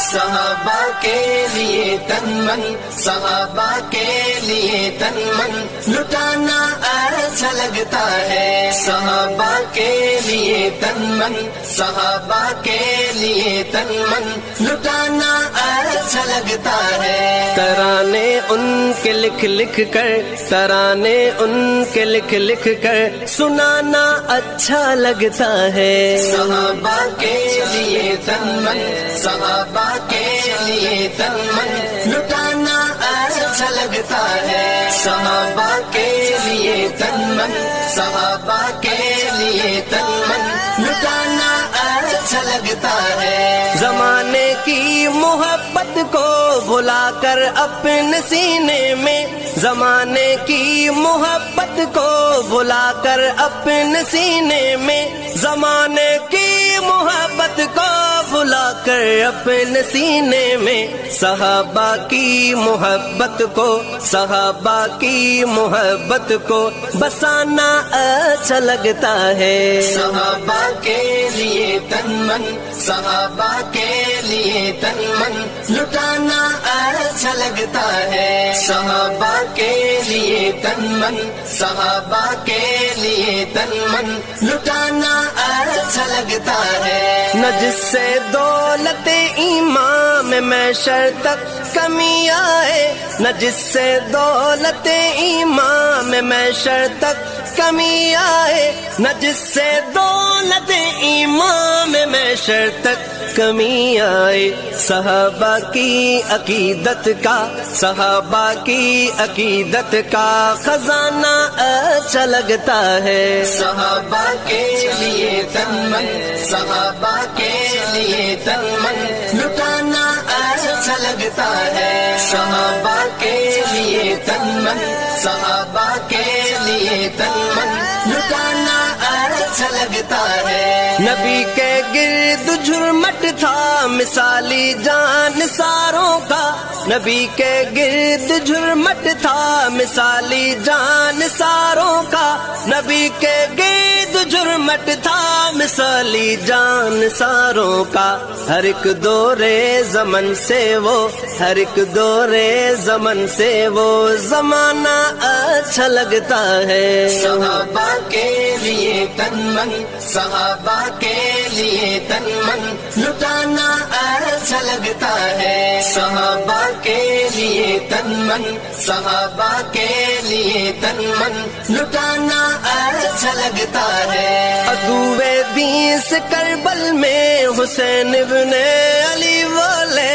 صحابہ کے لیے تن من، صحابہ کے لیے تن من لٹانا اچھا لگتا ہے، صحابہ کے لیے تن من، صحابہ کے لیے تن من لٹانا اچھا لگتا ہے۔ ترانے ان کے لکھ لکھ کر، ترانے ان کے لکھ لکھ کر سنانا اچھا لگتا ہے، صحابہ کے لیے تن من، صحابہ کے لیے تن من لٹانا اچھا لگتا ہے، صحابہ کے لیے تن من، صحابہ کے لیے تن من لٹانا اچھا لگتا ہے۔ زمانے کی محبت کو بھلا کر اپنے سینے میں، زمانے کی محبت کو بھلا کر اپنے سینے میں، زمانے کی محبت کو بھلا کر اپنے سینے میں، صحابہ کی محبت کو، صحابہ کی محبت کو بسانا اچھا لگتا ہے، صحابہ کے لیے تن من، صحابہ کے لیے تن من لٹانا اچھا لگتا ہے، صحابہ کے لیے تن من، صحابہ کے لیے تن من لٹانا اچھا لگتا ہے۔ نہ جس سے دولت ایمان میں معشر تک کمی آئے، نہ جس سے دولت ایمان میں معشر تک کمی آئے، نہ جس سے دولت ایمان میں معشر تک کمی آئے، صحابہ کی عقیدت کا، صحابہ کی عقیدت کا خزانہ اچھا لگتا ہے، صحابہ کے لیے تن من، صحابہ کے لیے تن من لٹانا اچھا لگتا ہے، صحابہ کے لیے تن من، صحابہ کے لیے تن من لٹانا اچھا لگتا ہے۔ نبی کے گرد جھرمٹ تھا مثالی جان ساروں کا، نبی کے گرد جھرمٹ تھا مثالی جان ساروں کا، نبی کے گرد جھرمٹ تھا مثالی جان ساروں کا، ہر ایک دورے زمن سے وہ، ہر ایک دورے زمن سے وہ زمانہ اچھا لگتا ہے، صحابہ کے لیے تن من، صحابہ کے لیے تن من لٹانا اچھا لگتا ہے، صحابہ کے لیے تن من، صحابہ کے لیے تن من لٹانا اچھا لگتا ہے۔ عدوِ دین سے کربل میں حسین ابن علی بولے،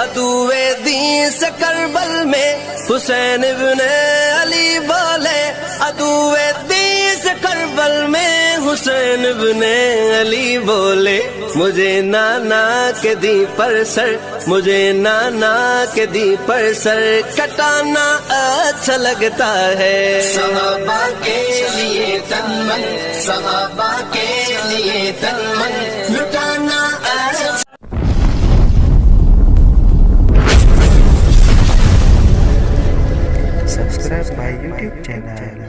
عدوِ دین سے کربل میں حسین ابن علی بولے، عدوِ دین سے کربل میں حسین ابن علی بولے، مجھے نانا کے دی پر سر، مجھے نانا کے دی پر سر کٹانا اچھا لگتا ہے، صحابہ کے لیے تن من، صحابہ کے لیے تن من لٹانا اچھا۔ Subscribe my YouTube channel.